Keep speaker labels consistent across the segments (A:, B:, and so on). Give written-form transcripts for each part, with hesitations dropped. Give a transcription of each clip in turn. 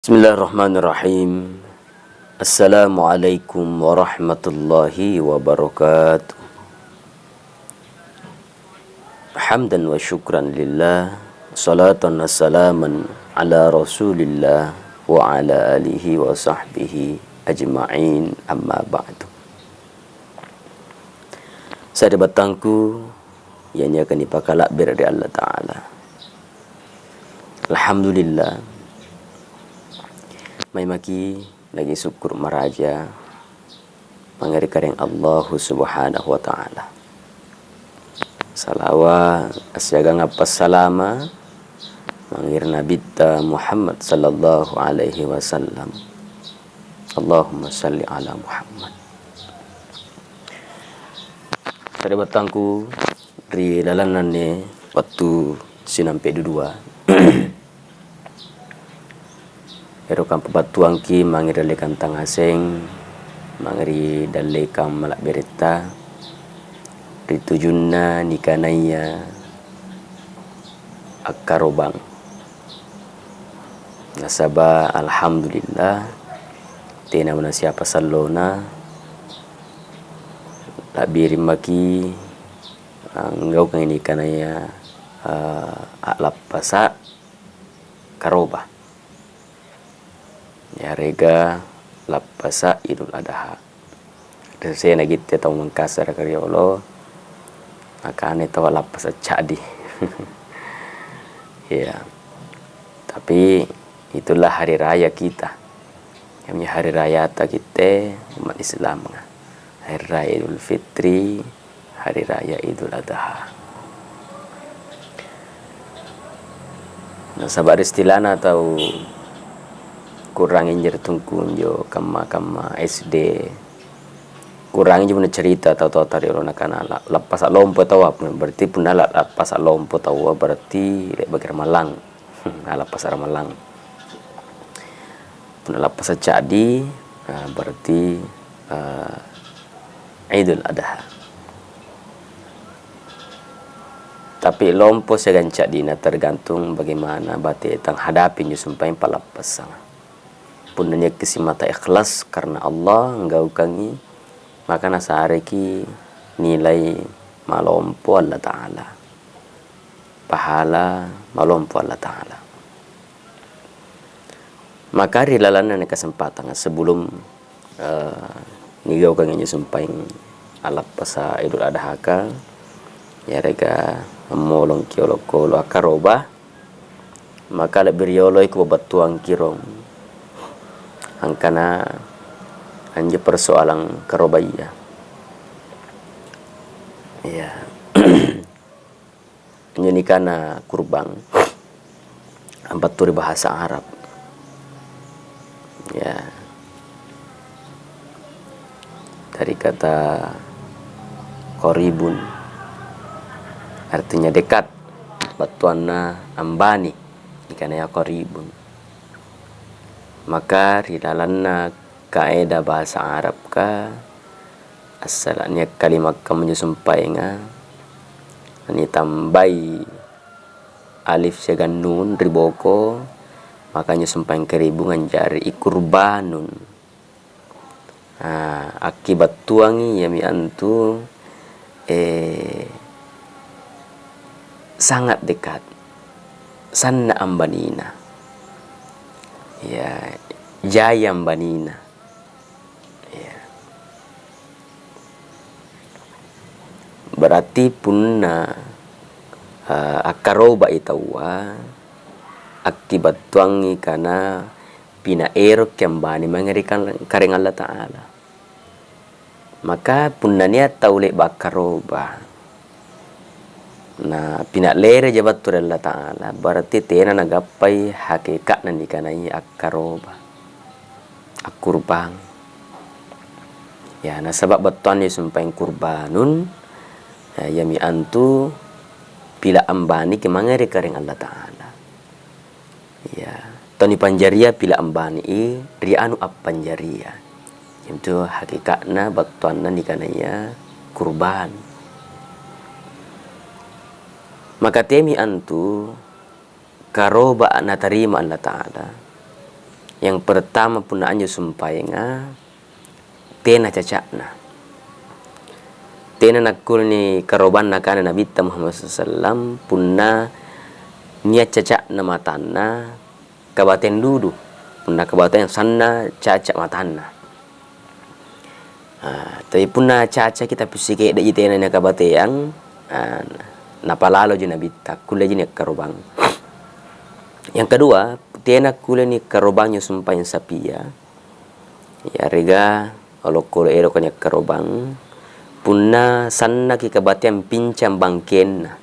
A: Bismillahirrahmanirrahim. Assalamualaikum warahmatullahi wabarakatuh. Hamdan wa syukran lillah, salatan wa salaman ala rasulillah wa ala alihi wa sahbihi ajma'in, amma ba'du. Saya batangku yang akan dipakalak dari Allah Ta'ala. Alhamdulillah, may maki lagi syukur maraja mangari Allah subhanahu wa ta'ala. Salawa asyaga ngapas salama mangir Nabi Muhammad sallallahu alaihi wasallam. Allahumma salli ala Muhammad. Sada batangku ri dalananne waktu sinampe dua Erokan pebatuang ki mangiri dalekan tangaseng mangiri dalekan malak berita ritujunna nikanaya akarobang nasaba alhamdulillah tena mana siapa sallona labirim maki ngau kang ini kanaya alapasa karoba ya rega lapasa Idul Adha. Dan saya nagit tahu mengkasar karya Allah maka ane tahu lapasa cadi. Ya, tapi itulah hari raya kita. Yang hari raya kita umat Islam. Hari raya Idul Fitri, hari raya Idul Adha. Nah, sabar istilana tahu kurang injer tungkun jo kama SD kurang injer cerita tahu tadi orang nakana lepas lompo tahu apa berarti pun lepas lompo tahu berarti bagai Malang. Lepas Malang pun lepas jadi berarti Idul Adha. Tapi lompo segancak dina tergantung bagaimana bati tang hadapi nyu sumpah palapas sama punanya kesimata ikhlas karena Allah engkau kangi maka nasareki nilai malompo Allah Ta'ala, pahala malompo Allah Ta'ala. Maka rilalan kesempatan sebelum nigau kangi sumpain alap pasa Idul Adha ka ya rega molong kiolokolo akaroba maka lebih rioloi ku batuang kirong angkana anje persoalan kerobaya ya nyenikana kurbang ampat turi bahasa Arab ya dari kata koribun artinya dekat batuanna ambani ikana ya koribun. Maka di dalamnya kaedah bahasa Arab ka asalnya kalimat kamu sumpai nga ani tambai alif segan nun riboko makanya sumpai keribungan jari ikurbanun. Akibat tuangi yami antu sangat dekat sanna ambanina ya jayam banina ya. Berarti punna akaroba itawa akibat tuangi karena pina erok yang bani mengerikan kareng Allah Ta'ala maka punna niat taulek bakaroba nah pina lere jabat tu Allah Ta'ala berarti tena nagapai hakikat nan dikanai akaroba akurbang ya nah sebab betuan ni sumpah kurbanun ya, yami antu pila ambani kemangere kareng Allah Ta'ala ya toni panjaria pila ambani rianu ap panjaria itu hakikatna betuan nan dikanai kurban. Maka temi antu karoba na tarima Allah Ta'ala Yang pertama puna anjo sumpainga tena cacakna. Tena nakul ni karoban nakana Nabi Muhammad SAW punna niat cacakna matanna kabaten dudu. Punna kabaten sanna cacak matanna. Tapi punna caca kita pusike da itena na kabateang napalalo je Nabi takul je ni karobang. Yang kedua, tena kule ni karobangnya sumpahin sapia. Ya rega olok ero kanya karobang punna sanna ki kabatian pincang bangkenna.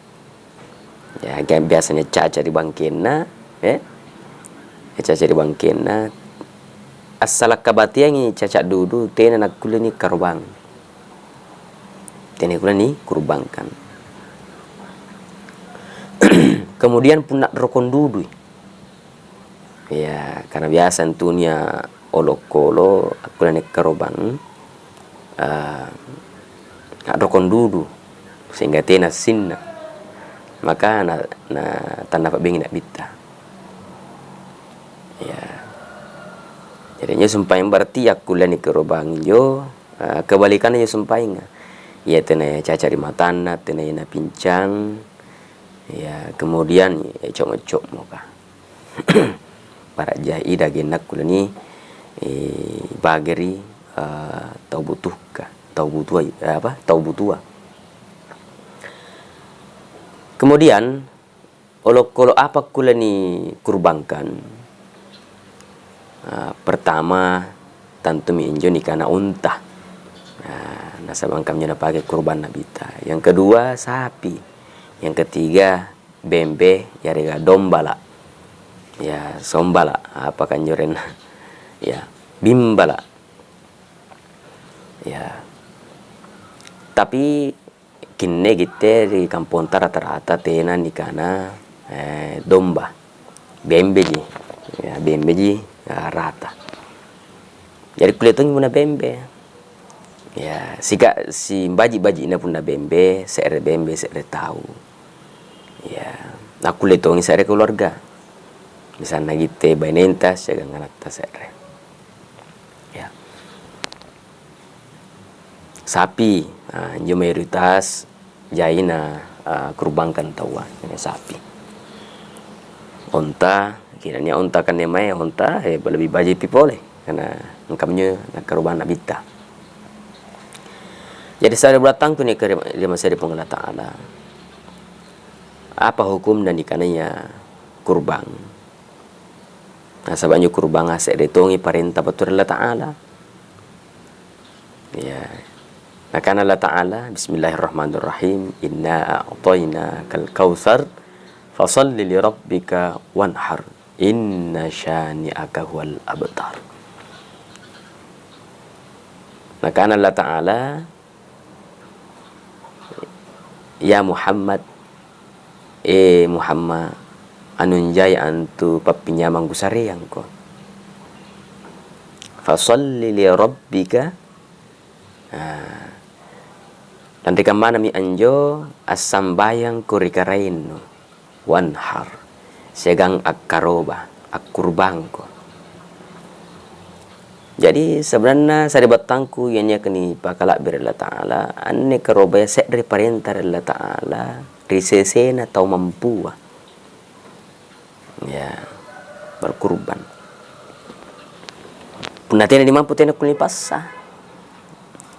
A: Ya biasanya caca di bangkenna, caca di bangkenna. Asal kabatian ni caca dudu tena nak kule ni karobang. Tena kule ni kurbangkan. Kemudian punna rokon dudu. Ya, karena biasa tentunya olok-kolo aku nek karobang rokon dudu sehingga tena sinna maka na tanah pak bengin nak bita. Ya, jadinya sumpah yang berarti aku nek karobang jo kebalikannya sumpahnya ya tena caca di matana tena na pincang ya kemudian ya cok-cok muka. Para jai dagenak kula ni bageri tau butua. Kemudian kalau apa kula ni kurbangkan pertama tentu minjo ni kana unta. Nasabang kami na pakai kurban nabita. Yang kedua sapi. Yang ketiga bembe ya rega domba lah. Ya sombala apa kanjuren ya bimbala ya tapi kini kita di kampung rata-rata tena nikana domba bembeji ya bembeji ya, rata jadi kulitung puna bembe ya si baji ina puna bembe seere tahu ya aku kulitung seere keluarga misalnya gitu bainentas jaga nganata sere ya sapi jo mayoritas jaina kurbangkan tawa ini sapi onta kiranya onta kan nemai onta lebih baji pipole karena engkamnya nak kurban nabita jadi saya berdatang tu ni ke lima seri pengelah Ta'ala apa hukum dan ikananya kurbang. Nah, sabanya kurbang asek ditongi perintah betul Allah Ta'ala. Ya. Nah, karena Allah Ta'ala bismillahirrahmanirrahim inna a'tayna kal kautsar fasalli li rabbika wanhar inna syani'aka huwal abtar. Nah, karena Allah Ta'ala ya Muhammad Muhammad anunjay antu papinyamang gusareang ko fasalli li rabbika nanti kamana mi anjo asambayang kurikarain wanhar segang akaroba akurbang ko jadi sebenarnya saya batangku ianya kini pakala bir Allah Ta'ala anne karoba sek dari perintah Allah Ta'ala risesena tau mampu ya berkurban punna tena di mampu tena kulini passa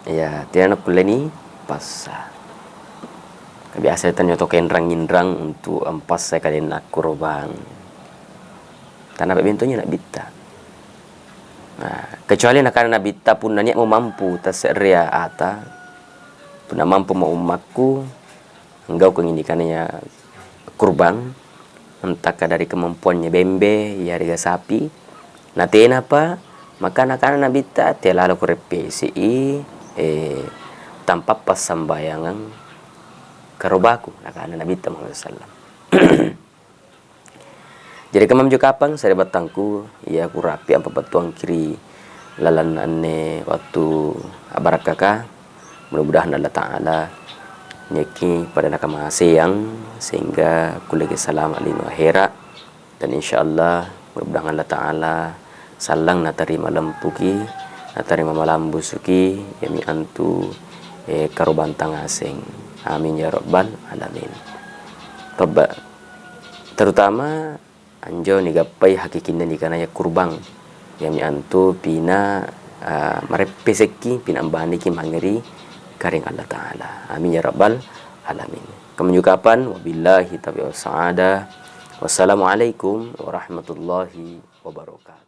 A: ya tena kulini passa biasa tanya token rang untuk empas saya kali nak kurban tanah bentuknya nak bita nah kecuali nak karena bita pun nanya mau mampu taseria ata punna mampu mau umakku enggak keinginkannya kurban entah dari kemampuannya bembe ya harga sapi nah tena apa maka anak-anak nabita telalu kurepesi tanpa pasambayangan karobaku anak-anak nabita Muhammad sallam jadi kemam juga kapang saya batangku ya aku rapi apa batuang kiri lalan ane waktu abarakaka mudah-mudahan Allah Ta'ala nyeki pada nakama sayang sehingga kulagi salam alinu akhirat dan insyaallah mudah-mudahan Allah Ta'ala sallang na tarima lampuki na tarima malambusuki yami antu karubantang asing. Amin ya rabbal alamin. Terutama anjo ni gappai hakikinna ni kana ya kurbang yami antu pina marepeseki pina ambani ki mangeri karing Allah Ta'ala. Amin ya rabbal alamin. Kemenyukapan wabillahi taufiq was sa'ada. Wassalamualaikum warahmatullahi wabarakatuh.